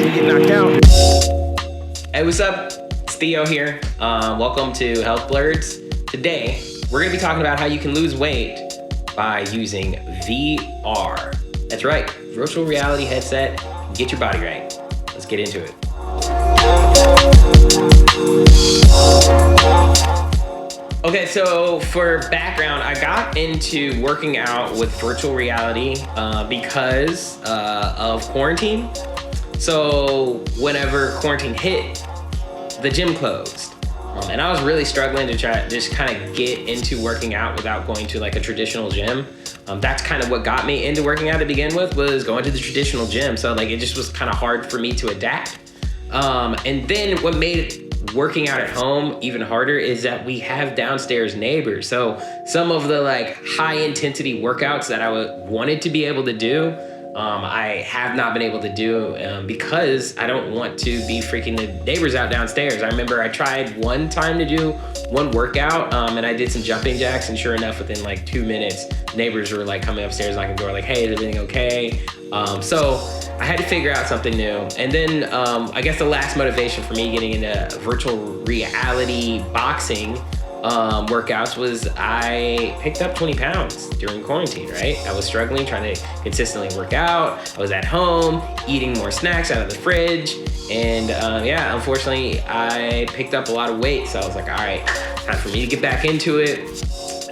Otherwise we get knocked out. Hey, what's up? It's Theo here. Welcome to Health Blurs. Today, we're gonna be talking about how you can lose weight by using VR. That's right, virtual reality headset. Get your body right. Let's get into it. Okay, so for background, I got into working out with virtual reality because of quarantine. So whenever quarantine hit, the gym closed. And I was really struggling to try to just kind of get into working out without going to like a traditional gym. That's kind of what got me into working out to begin with, was going to the traditional gym. So like it just was kind of hard for me to adapt. And then what made working out at home even harder is that we have downstairs neighbors. So some of the like high intensity workouts that I wanted to be able to do, I have not been able to do because I don't want to be freaking the neighbors out downstairs. I remember I tried one time to do one workout and I did some jumping jacks, and sure enough, within like 2 minutes, neighbors were like coming upstairs knocking the door like, hey, is everything okay? So I had to figure out something new. And then I guess the last motivation for me getting into virtual reality boxing workouts was I picked up 20 pounds during quarantine, right? I was struggling, trying to consistently work out. I was at home, eating more snacks out of the fridge. And yeah, unfortunately, I picked up a lot of weight. So I was like, all right, time for me to get back into it.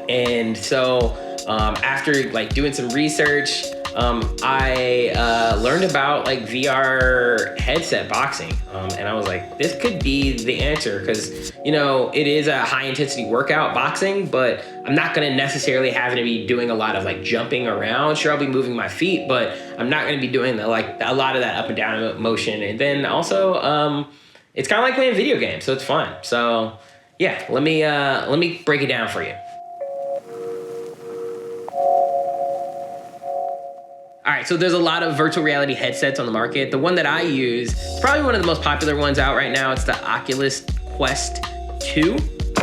And so after like doing some research, I learned about like VR headset boxing, and I was like, this could be the answer, because you know it is a high intensity workout, boxing, but I'm not going to necessarily have to be doing a lot of like jumping around. Sure, I'll be moving my feet, but I'm not going to be doing like a lot of that up and down motion. And then also, it's kind of like playing video games, so it's fun. So yeah, let me break it down for you. All right, so there's a lot of virtual reality headsets on the market. The one that I use is probably one of the most popular ones out right now. It's the Oculus Quest 2,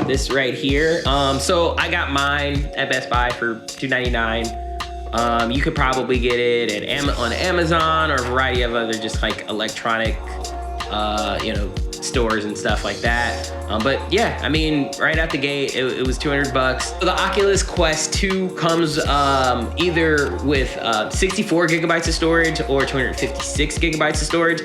this right here. So I got mine at Best Buy for $299. You could probably get it on Amazon or a variety of other just like electronic, stores and stuff like that. But yeah, I mean, right out the gate, it was $200. So the Oculus Quest 2 comes either with 64 gigabytes of storage or 256 gigabytes of storage.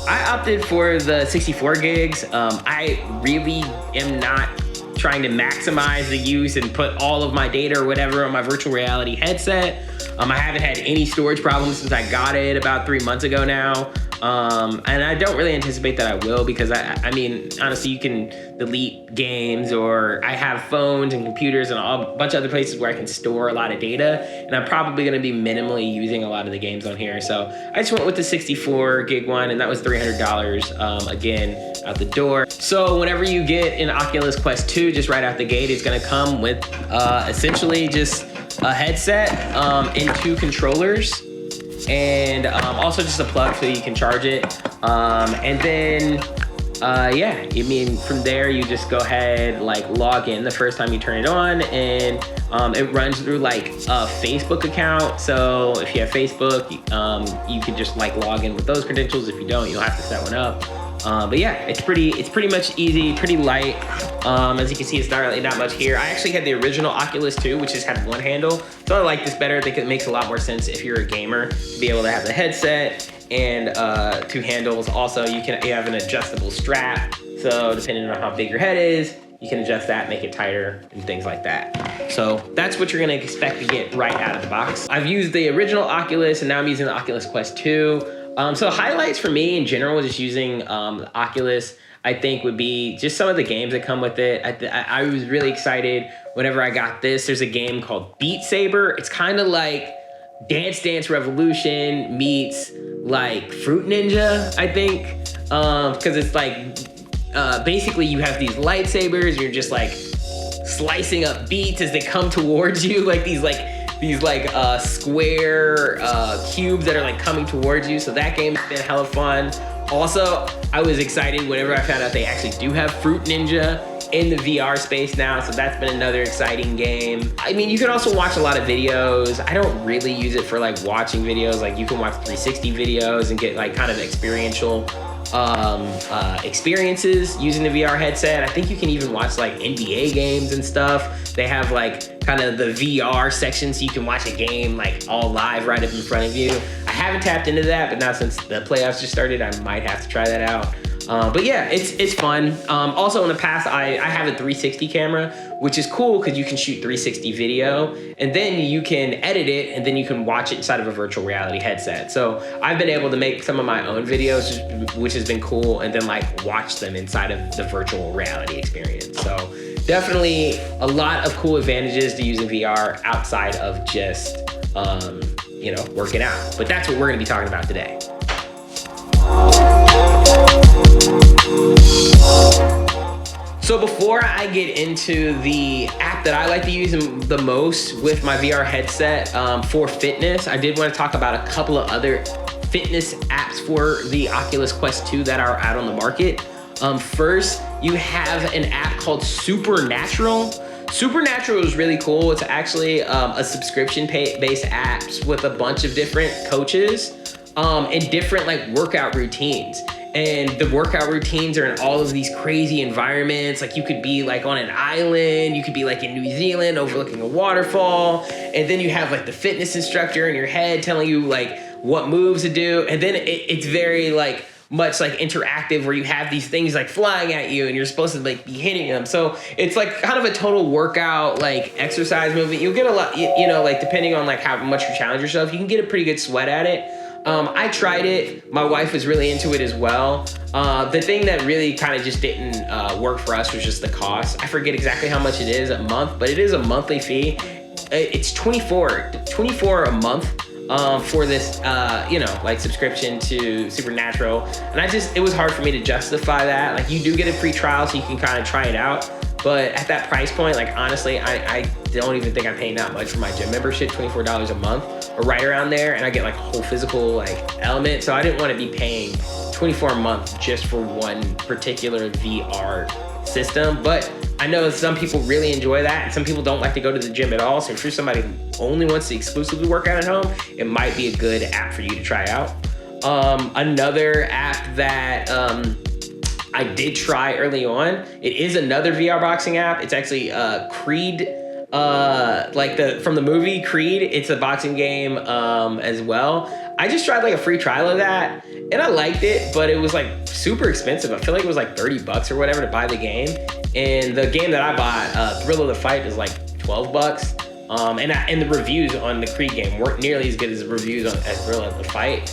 I opted for the 64 gigs. I really am not trying to maximize the use and put all of my data or whatever on my virtual reality headset. I haven't had any storage problems since I got it about 3 months ago now. And I don't really anticipate that I will, because I mean, honestly, you can delete games, or I have phones and computers and a bunch of other places where I can store a lot of data, and I'm probably going to be minimally using a lot of the games on here. So I just went with the 64 gig one, and that was $300 again out the door. So whenever you get an Oculus Quest 2, just right out the gate, it's going to come with essentially just a headset and 2 controllers. And also just a plug so you can charge it. And then, yeah, I mean, from there, you just go ahead, like log in the first time you turn it on, and it runs through like a Facebook account. So if you have Facebook, you can just like log in with those credentials. If you don't, you'll have to set one up. But yeah, it's pretty much easy, pretty light. As you can see, it's not really not much here. I actually had the original Oculus 2, which just had one handle. So I like this better. I think it makes a lot more sense if you're a gamer to be able to have the headset and 2 handles. Also, you have an adjustable strap. So depending on how big your head is, you can adjust that, make it tighter and things like that. So that's what you're gonna expect to get right out of the box. I've used the original Oculus, and now I'm using the Oculus Quest 2. So highlights for me in general, just using the Oculus, I think would be just some of the games that come with it. I was really excited whenever I got this. There's a game called Beat Saber. It's kind of like Dance Dance Revolution meets like Fruit Ninja, I think. Because it's like, basically you have these lightsabers, you're just like slicing up beats as they come towards you, like these square cubes that are like coming towards you. So that game's been hella fun. Also, I was excited whenever I found out they actually do have Fruit Ninja in the VR space now, so that's been another exciting game. I mean, you can also watch a lot of videos. I don't really use it for like watching videos. Like you can watch 360 videos and get like kind of experiential experiences using the VR headset. I think you can even watch like NBA games and stuff. They have like kind of the VR section so you can watch a game like all live right up in front of you. I haven't tapped into that, but now since the playoffs just started, I might have to try that out. But yeah, it's fun. Also in the past, I have a 360 camera, which is cool because you can shoot 360 video and then you can edit it and then you can watch it inside of a virtual reality headset. So I've been able to make some of my own videos, which has been cool, and then like watch them inside of the virtual reality experience. So definitely a lot of cool advantages to using VR outside of just, working out. But that's what we're gonna be talking about today. So before I get into the app that I like to use the most with my VR headset for fitness, I did want to talk about a couple of other fitness apps for the Oculus Quest 2 that are out on the market. First, you have an app called Supernatural. Supernatural is really cool. It's actually a subscription-based apps with a bunch of different coaches and different like workout routines. And the workout routines are in all of these crazy environments. Like you could be like on an island, you could be like in New Zealand overlooking a waterfall. And then you have like the fitness instructor in your head telling you like what moves to do. And then it's very like much like interactive where you have these things like flying at you and you're supposed to like be hitting them. So it's like kind of a total workout, like exercise movement. You'll get a lot, like depending on like how much you challenge yourself, you can get a pretty good sweat at it. I tried it. My wife was really into it as well. The thing that really kind of just didn't work for us was just the cost. I forget exactly how much it is a month, but it is a monthly fee. It's $24 a month for this, like subscription to Supernatural. And it was hard for me to justify that. Like you do get a free trial so you can kind of try it out. But at that price point, like honestly, I don't even think I'm paying that much for my gym membership, $24 a month or right around there. And I get like a whole physical like element. So I didn't want to be paying $24 a month just for one particular VR system. But I know some people really enjoy that and some people don't like to go to the gym at all. So if you're somebody who only wants to exclusively work out at home, it might be a good app for you to try out. Another app that I did try early on, it is another VR boxing app. It's actually Creed, from the movie Creed. It's a boxing game as well. I just tried like a free trial of that and I liked it, but it was like super expensive. I feel like it was like $30 or whatever to buy the game. And the game that I bought, Thrill of the Fight, is like $12. And the reviews on the Creed game weren't nearly as good as the reviews as Thrill of the Fight.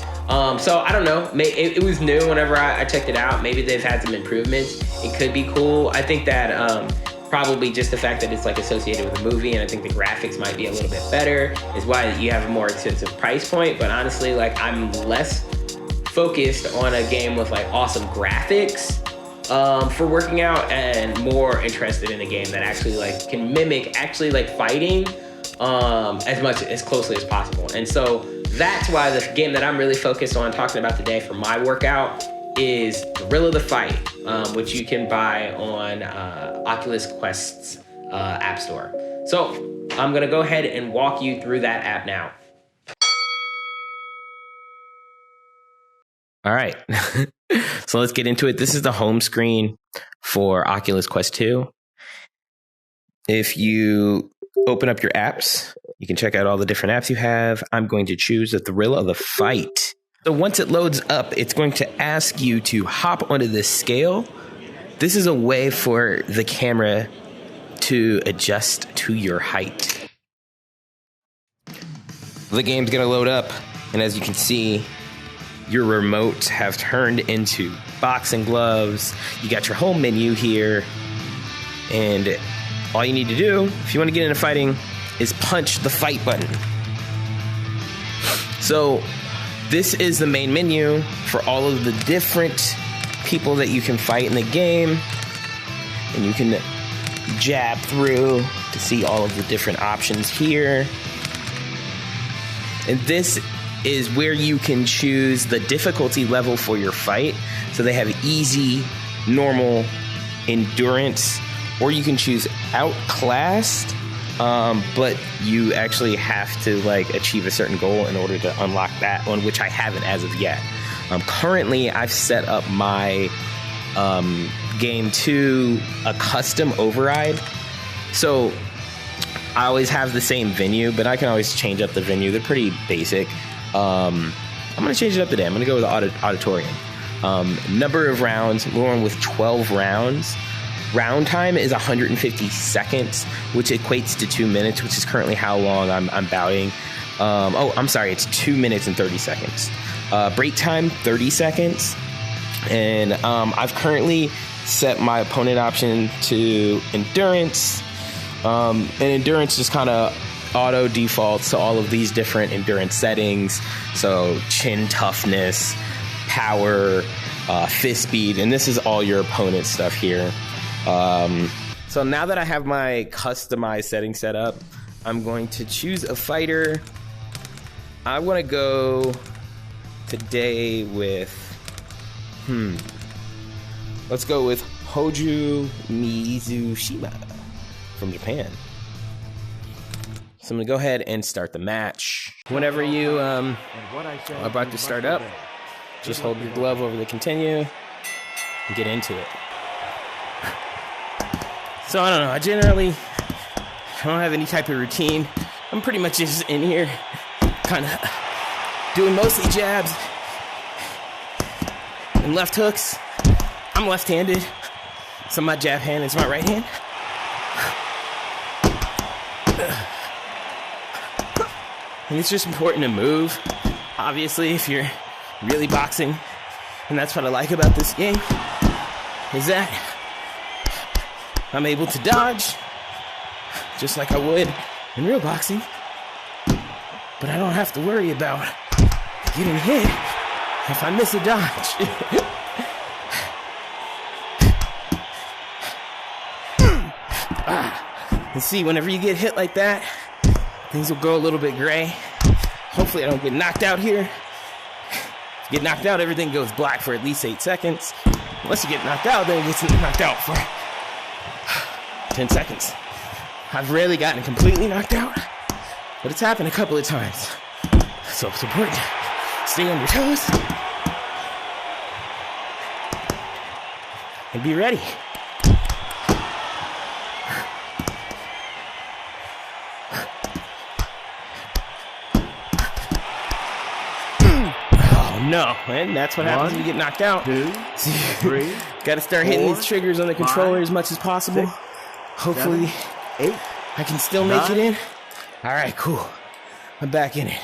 So I don't know, it was new whenever I checked it out. Maybe they've had some improvements. It could be cool. I think that probably just the fact that it's like associated with a movie and I think the graphics might be a little bit better is why you have a more expensive price point. But honestly, like I'm less focused on a game with like awesome graphics for working out and more interested in a game that actually like can mimic actually like fighting as closely as possible. And so that's why the game that I'm really focused on talking about today for my workout is Thrill of the Fight, which you can buy on Oculus Quest's app store. So I'm gonna go ahead and walk you through that app now. All right, so let's get into it. This is the home screen for Oculus Quest 2. If you open up your apps, you can check out all the different apps you have. I'm going to choose the Thrill of the Fight. So once it loads up, it's going to ask you to hop onto this scale. This is a way for the camera to adjust to your height. The game's going to load up, and as you can see, your remotes have turned into boxing gloves. You got your home menu here, and all you need to do, if you want to get into fighting, is punch the fight button. So this is the main menu for all of the different people that you can fight in the game. And you can jab through to see all of the different options here. And this is where you can choose the difficulty level for your fight. So they have easy, normal, endurance, or you can choose outclassed, but you actually have to like achieve a certain goal in order to unlock that one, which I haven't as of yet. Currently, I've set up my game to a custom override. So I always have the same venue, but I can always change up the venue. They're pretty basic. I'm going to change it up today. I'm going to go with the auditorium. Number of rounds, we're going with 12 rounds. Round time is 150 seconds, which equates to 2 minutes, which is currently how long I'm bouting. I'm sorry, it's 2 minutes and 30 seconds. Break time, 30 seconds. And I've currently set my opponent option to endurance. And endurance just kind of auto defaults to all of these different endurance settings. So chin toughness, power, fist speed, and this is all your opponent stuff here. So now that I have my customized setting set up, I'm going to choose a fighter. I want to go today with, let's go with Hoju Mizushima from Japan. So I'm gonna go ahead and start the match. Whenever you are about to start up, just hold your glove over the continue and get into it. So I don't know, I don't have any type of routine. I'm pretty much just in here, kind of doing mostly jabs and left hooks. I'm left-handed, so my jab hand is my right hand. And it's just important to move, obviously, if you're really boxing. And that's what I like about this game, is that I'm able to dodge, just like I would in real boxing. But I don't have to worry about getting hit if I miss a dodge. And see, whenever you get hit like that, things will go a little bit gray. Hopefully I don't get knocked out here. If you get knocked out, everything goes black for at least 8 seconds. Unless you get knocked out, then it gets knocked out for 10 seconds. I've rarely gotten completely knocked out, but it's happened a couple of times. So it's important to stay on your toes and be ready. No, and that's what happens when you get knocked out. 2, 3. Got to start hitting these triggers on the controller as much as possible. 6, Hopefully, 7, 8. I can still make it in. All right, cool. I'm back in it.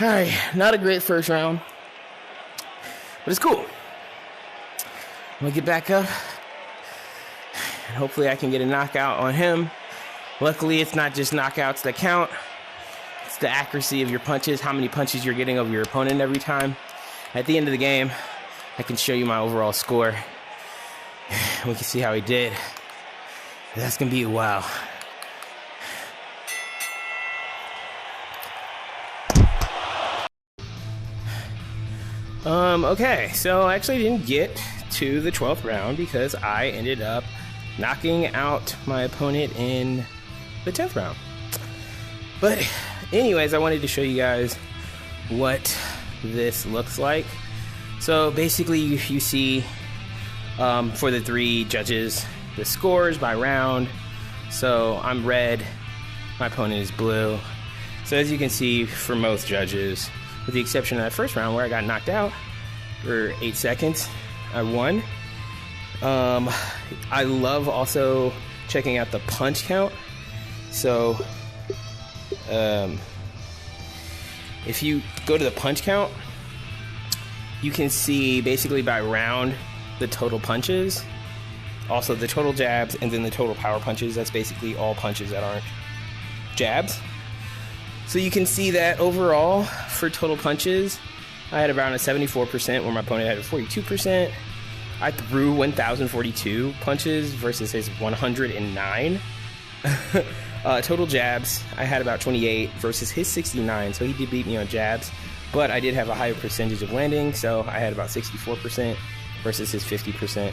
All right, not a great first round, but it's cool. I'm gonna get back up, and hopefully I can get a knockout on him. Luckily, it's not just knockouts that count. It's the accuracy of your punches, how many punches you're getting over your opponent every time. At the end of the game, I can show you my overall score. We can see how he did. That's gonna be a wow. Okay, so I actually didn't get to the 12th round because I ended up knocking out my opponent in the 10th round. But anyways, I wanted to show you guys what this looks like. So basically you see for the 3 judges the scores by round. So I'm red, my opponent is blue. So as you can see, for most judges, with the exception of that first round where I got knocked out for 8 seconds, I won. I love also checking out the punch count. So if you go to the punch count, you can see basically by round the total punches, also the total jabs, and then the total power punches. That's basically all punches that aren't jabs. So you can see that overall for total punches, I had around a 74% where my opponent had a 42%. I threw 1,042 punches versus his 109. Total jabs, I had about 28 versus his 69, so he did beat me on jabs, but I did have a higher percentage of landing, so I had about 64% versus his 50%.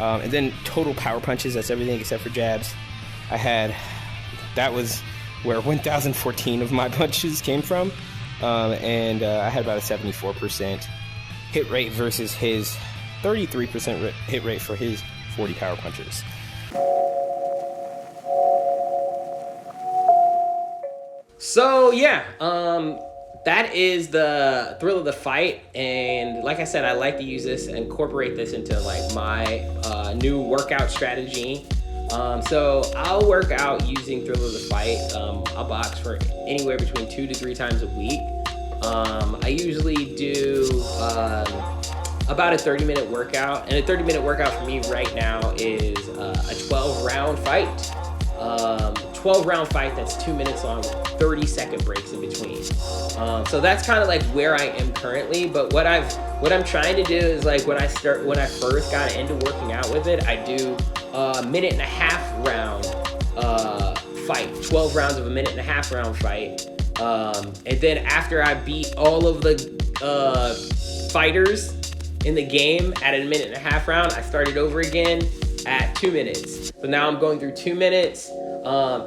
And then total power punches, that's everything except for jabs. That was where 1,014 of my punches came from. And I had about a 74% hit rate versus his 33% hit rate for his 40 power punches. So yeah, that is the thrill of the fight, and like I said, I like to use this, incorporate this into like my new workout strategy. So I'll work out using thrill of the fight. I'll box for anywhere between 2 to 3 times a week. I usually do about a 30-minute workout, and a 30-minute workout for me right now is a 12-round fight. 12-round fight that's 2 minutes long, 30-second breaks in between. So that's kind of like where I am currently. But what I'm trying to do is like when I first got into working out with it, I do a 1.5-minute round fight, 12 rounds of a 1.5-minute round fight. And then after I beat all of the fighters in the game at a 1.5-minute round, I started over again at 2 minutes. So now I'm going through 2 minutes.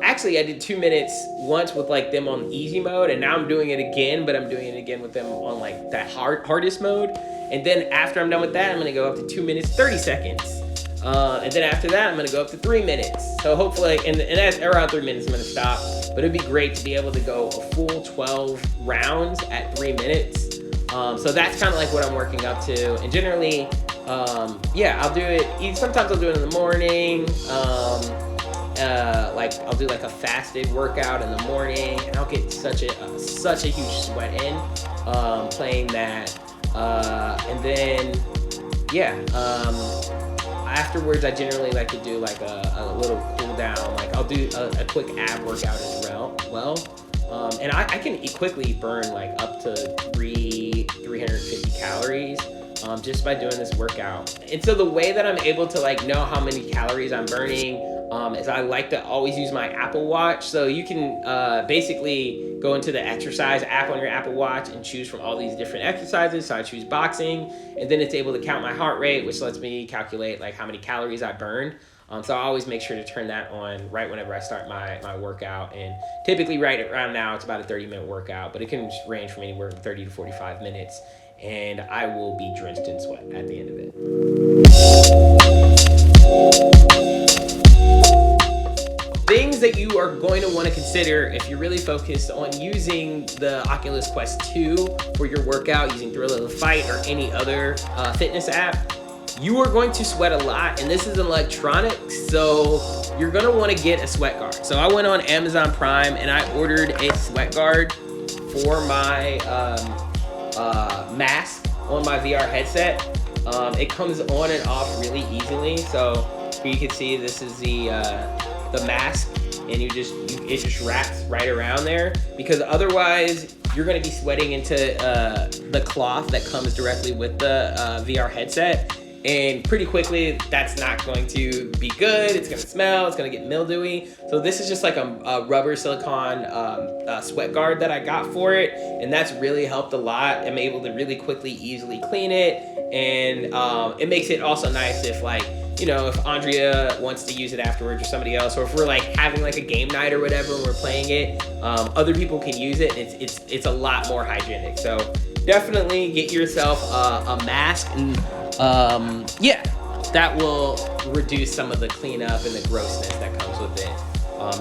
Actually, I did 2 minutes once with like them on easy mode, and now I'm doing it again, but I'm doing it again with them on like that hardest mode. And then after I'm done with that, I'm gonna go up to 2 minutes 30 seconds. And then after that, I'm gonna go up to 3 minutes. So hopefully, and that's around 3 minutes, I'm gonna stop. But it'd be great to be able to go a full 12 rounds at 3 minutes. So that's kind of like what I'm working up to. And generally, yeah, I'll do it. Sometimes I'll do it in the morning. Like I'll do like a fasted workout in the morning, and I'll get such a huge sweat in playing that. And then yeah, afterwards I generally like to do like a little cool down. Like I'll do a quick ab workout as well. And I can quickly burn like up to 350 calories just by doing this workout. And so the way that I'm able to like know how many calories I'm burning is I like to always use my Apple Watch. So you can basically go into the exercise app on your Apple Watch and choose from all these different exercises. So I choose boxing, and then it's able to count my heart rate, which lets me calculate like how many calories I burned. So I always make sure to turn that on right whenever I start my workout. And typically right around now, it's about a 30-minute workout, but it can range from anywhere from 30 to 45 minutes. And I will be drenched in sweat at the end of it. Things that you are going to want to consider if you're really focused on using the Oculus Quest 2 for your workout, using Thrill of the Fight or any other fitness app. You are going to sweat a lot, and this is an electronic, so you're going to want to get a sweat guard. So I went on Amazon Prime and I ordered a sweat guard for my mask on my VR headset. It comes on and off really easily. So you can see this is the mask, and it just wraps right around there, because otherwise you're going to be sweating into the cloth that comes directly with the VR headset. And pretty quickly, that's not going to be good. It's going to smell. It's going to get mildewy. So this is just like a rubber silicone sweat guard that I got for it. And that's really helped a lot. I'm able to really quickly, easily clean it. And it makes it also nice if like, you know, if Andrea wants to use it afterwards, or somebody else, or if we're like having like a game night or whatever and we're playing it, other people can use it. It's a lot more hygienic. So definitely get yourself a mask, and yeah, that will reduce some of the cleanup and the grossness that comes with it.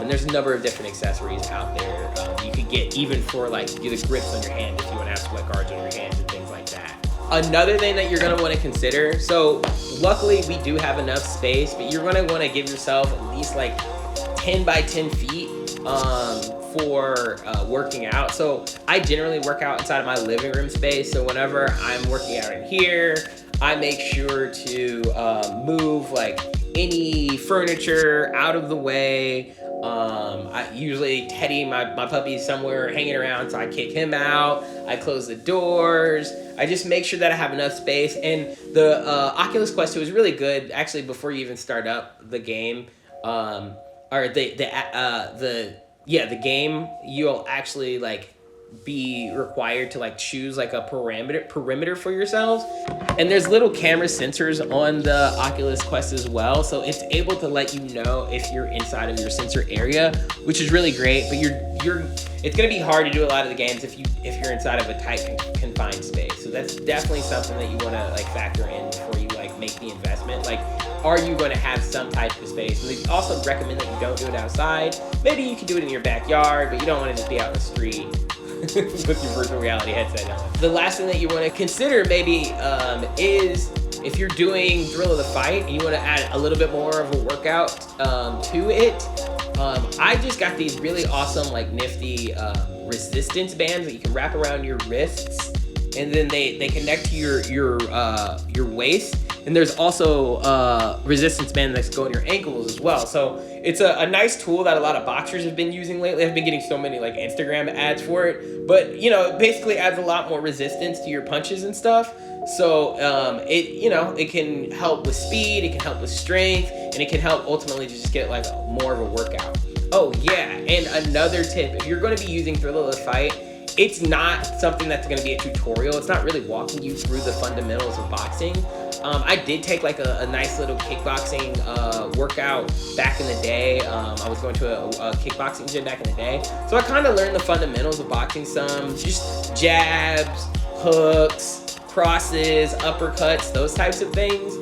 And there's a number of different accessories out there you could get, even for like the grips on your hand if you want to have sweat guards on your hands and things like that. Another thing that you're going to want to consider, so luckily we do have enough space, but you're going to want to give yourself at least like 10 by 10 feet for working out. So I generally work out inside of my living room space. So whenever I'm working out in here, I make sure to move like any furniture out of the way. I usually Teddy, my puppy, is somewhere hanging around, so I kick him out. I close the doors. I just make sure that I have enough space. And the Oculus Quest 2 is really good, actually, before you even start up the game, or the game. You'll actually like be required to like choose like a perimeter for yourselves. And there's little camera sensors on the Oculus Quest as well, so it's able to let you know if you're inside of your sensor area, which is really great. But it's gonna be hard to do a lot of the games if you're inside of a tight confined space. So that's definitely something that you want to like factor in before you like make the investment. Like, are you going to have some type of space? And they also recommend that you don't do it outside. Maybe you can do it in your backyard, but you don't want to just be out in the street with your virtual reality headset on. The last thing that you want to consider maybe is if you're doing Thrill of the Fight and you want to add a little bit more of a workout to it. I just got these really awesome, like nifty resistance bands that you can wrap around your wrists, and then they connect to your waist. And there's also resistance band that's going your ankles as well. So it's a nice tool that a lot of boxers have been using lately. I've been getting so many like Instagram ads for it. But you know, it basically adds a lot more resistance to your punches and stuff. So it can help with speed, it can help with strength, and it can help ultimately to just get like more of a workout. Oh yeah, and another tip, if you're going to be using Thrill of the Fight, it's not something that's going to be a tutorial. It's not really walking you through the fundamentals of boxing. I did take like a nice little kickboxing workout back in the day. I was going to a kickboxing gym back in the day. So I kind of learned the fundamentals of boxing some, just jabs, hooks, crosses, uppercuts, those types of things.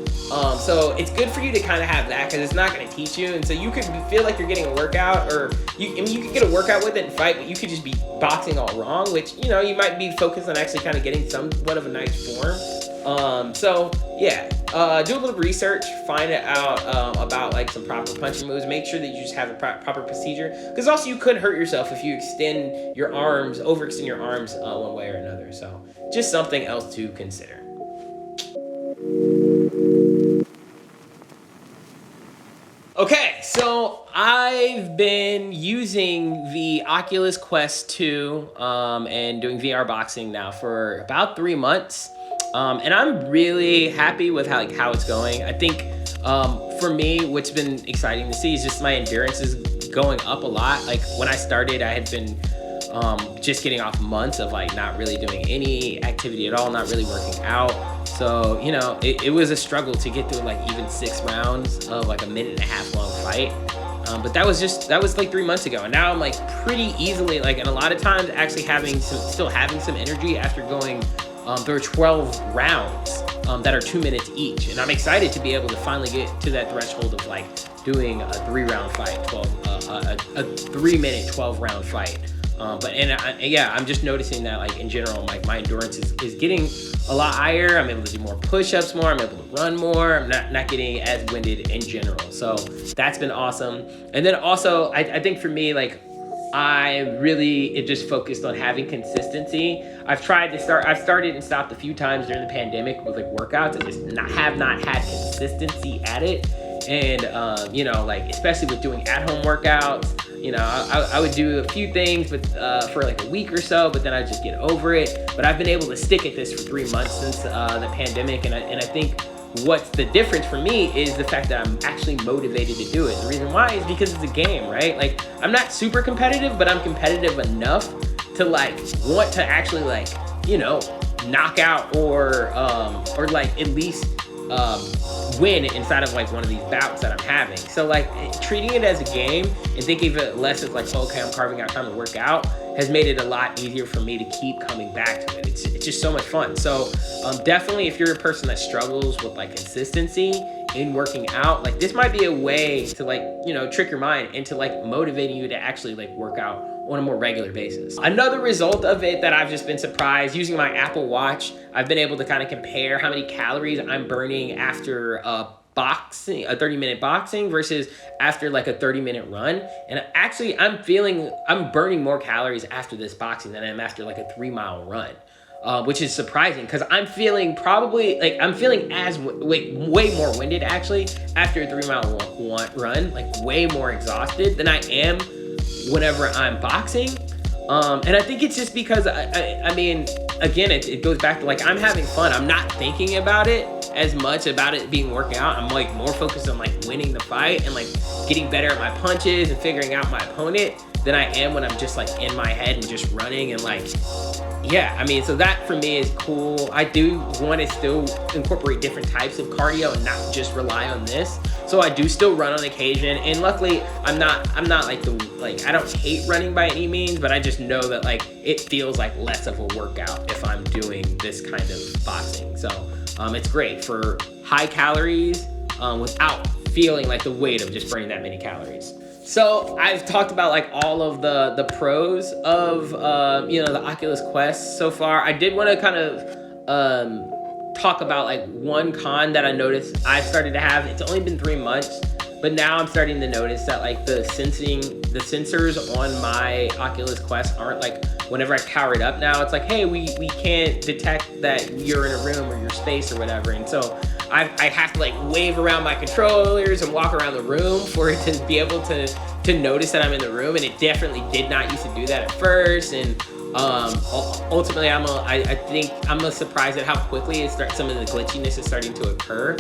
So it's good for you to kind of have that because it's not going to teach you. And so you could feel like you're getting a workout, or you could get a workout with it and fight, but you could just be boxing all wrong, which, you know, you might be focused on actually kind of getting somewhat of a nice form. So yeah, do a little research, find out about like some proper punching moves. Make sure that you just have a proper procedure, because also you could hurt yourself if you overextend your arms one way or another. So just something else to consider. Okay, so I've been using the Oculus Quest 2 and doing VR boxing now for about 3 months. And I'm really happy with how it's going. I think for me, what's been exciting to see is just my endurance is going up a lot. Like when I started, I had been just getting off months of like not really doing any activity at all, not really working out. So, you know, it was a struggle to get through like even 6 rounds of like a 1.5-minute long fight. But that was like 3 months ago. And now I'm like pretty easily, like, and a lot of times actually still having some energy after going through 12 rounds that are 2 minutes each. And I'm excited to be able to finally get to that threshold of like doing a 3-round fight, a 3-minute 12-round fight. I'm just noticing that like in general, like my endurance is getting a lot higher. I'm able to do more push-ups more. I'm able to run more. I'm not getting as winded in general. So that's been awesome. And then also, I think for me, like it just focused on having consistency. I've started and stopped a few times during the pandemic with like workouts. I just have not had consistency at it. And, like especially with doing at-home workouts, you know, I would do a few things for like a week or so, but then I'd just get over it. But I've been able to stick at this for 3 months since the pandemic. And I think what's the difference for me is the fact that I'm actually motivated to do it. The reason why is because it's a game, right? Like I'm not super competitive, but I'm competitive enough to like want to actually like, you know, knock out or like at least win inside of like one of these bouts that I'm having. So like treating it as a game and thinking of it less as like, okay, I'm carving out time to work out has made it a lot easier for me to keep coming back to it. It's just so much fun. So definitely if you're a person that struggles with like consistency in working out, like this might be a way to like, you know, trick your mind into like motivating you to actually like work out on a more regular basis. Another result of it that I've just been surprised, using my Apple Watch, I've been able to kind of compare how many calories I'm burning after a 30-minute boxing versus after like a 30-minute run. And actually I'm burning more calories after this boxing than I am after like a 3-mile run. Which is surprising because I'm feeling way more winded actually after a 3-mile run, like way more exhausted than I am whenever I'm boxing. And I think it's just because I mean, again, it goes back to like, I'm having fun. I'm not thinking about it as much about it being working out. I'm like more focused on like winning the fight and like getting better at my punches and figuring out my opponent. than I am when I'm just like in my head and just running and like, yeah, I mean, so that for me is cool. I do want to still incorporate different types of cardio and not just rely on this. So I do still run on occasion, and luckily I'm not like I don't hate running by any means, but I just know that like it feels like less of a workout if I'm doing this kind of boxing. So it's great for high calories without feeling like the weight of just burning that many calories. So I've talked about like all of the pros of the Oculus Quest so far. I did want to kind of talk about like one con that I noticed I've started to have. It's only been 3 months, but now I'm starting to notice that like the sensors on my Oculus Quest aren't like, whenever I power it up now, it's like, hey, we can't detect that you're in a room or your space or whatever. And so I have to like wave around my controllers and walk around the room for it to be able to notice that I'm in the room. And it definitely did not used to do that at first. And ultimately, I think I'm surprised at how quickly some of the glitchiness is starting to occur.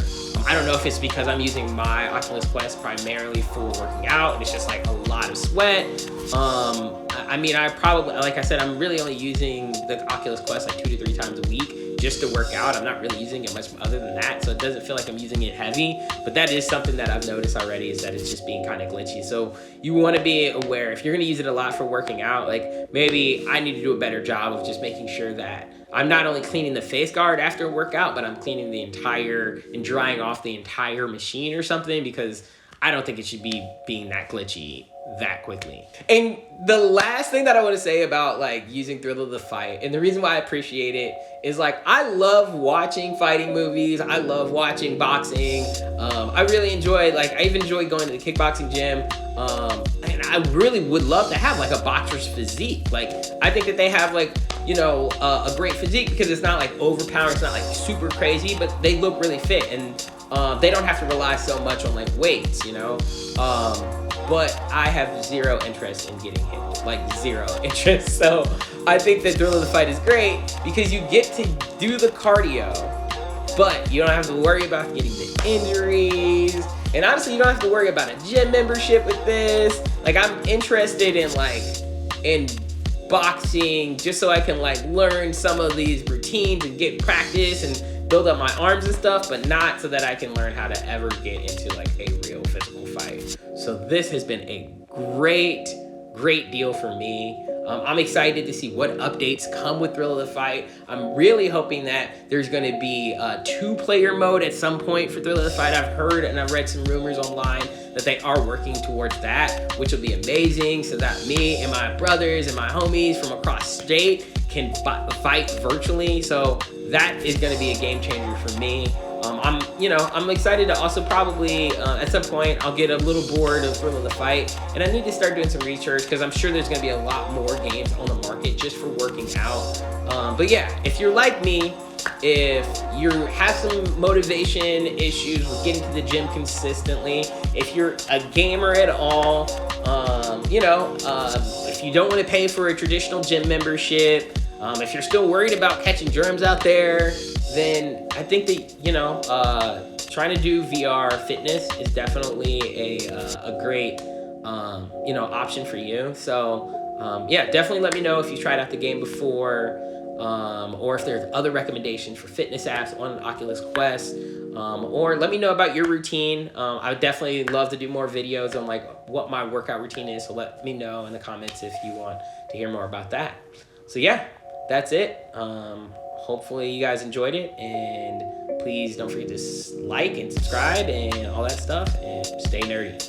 I don't know if it's because I'm using my Oculus Quest primarily for working out, and it's just like a lot of sweat. I mean, I probably, like I said, I'm really only using the Oculus Quest like 2 to 3 times a week just to work out. I'm not really using it much other than that, so it doesn't feel like I'm using it heavy. But that is something that I've noticed already, is that it's just being kind of glitchy. So you want to be aware, if you're going to use it a lot for working out, like maybe I need to do a better job of just making sure that I'm not only cleaning the face guard after a workout, but I'm cleaning the entire and drying off the entire machine or something, because I don't think it should be being that glitchy that quickly. And the last thing that I want to say about like using Thrill of the Fight, and the reason why I appreciate it, is like I love watching fighting movies. I love watching boxing. I really enjoy, like I even enjoy going to the kickboxing gym. And I really would love to have like a boxer's physique. Like I think that they have like, a great physique because it's not like overpowering. It's not like super crazy, but they look really fit, and they don't have to rely so much on like weights, but I have zero interest in getting hit, like zero interest. So I think that Thrill of the Fight is great because you get to do the cardio, but you don't have to worry about getting the injuries. And honestly, you don't have to worry about a gym membership with this. Like I'm interested in boxing just so I can like learn some of these routines and get practice and build up my arms and stuff, but not so that I can learn how to ever get into like a real physical fight. So this has been a great deal for me. I'm excited to see what updates come with Thrill of the Fight. I'm really hoping that there's going to be a 2-player mode at some point for Thrill of the Fight. I've heard and I've read some rumors online that they are working towards that, which will be amazing, so that me and my brothers and my homies from across state can fight virtually. So that is going to be a game changer for me. I'm excited to also probably at some point I'll get a little bored of Thrill of the Fight, and I need to start doing some research because I'm sure there's going to be a lot more games on the market just for working out. But yeah, if you're like me, if you have some motivation issues with getting to the gym consistently, if you're a gamer at all, if you don't want to pay for a traditional gym membership, if you're still worried about catching germs out there, then I think that, trying to do VR fitness is definitely a great, option for you. So, definitely let me know if you tried out the game before, or if there's other recommendations for fitness apps on Oculus Quest, or let me know about your routine. I would definitely love to do more videos on like what my workout routine is. So let me know in the comments if you want to hear more about that. So yeah, that's it. Hopefully you guys enjoyed it, and please don't forget to like and subscribe and all that stuff, and stay nerdy.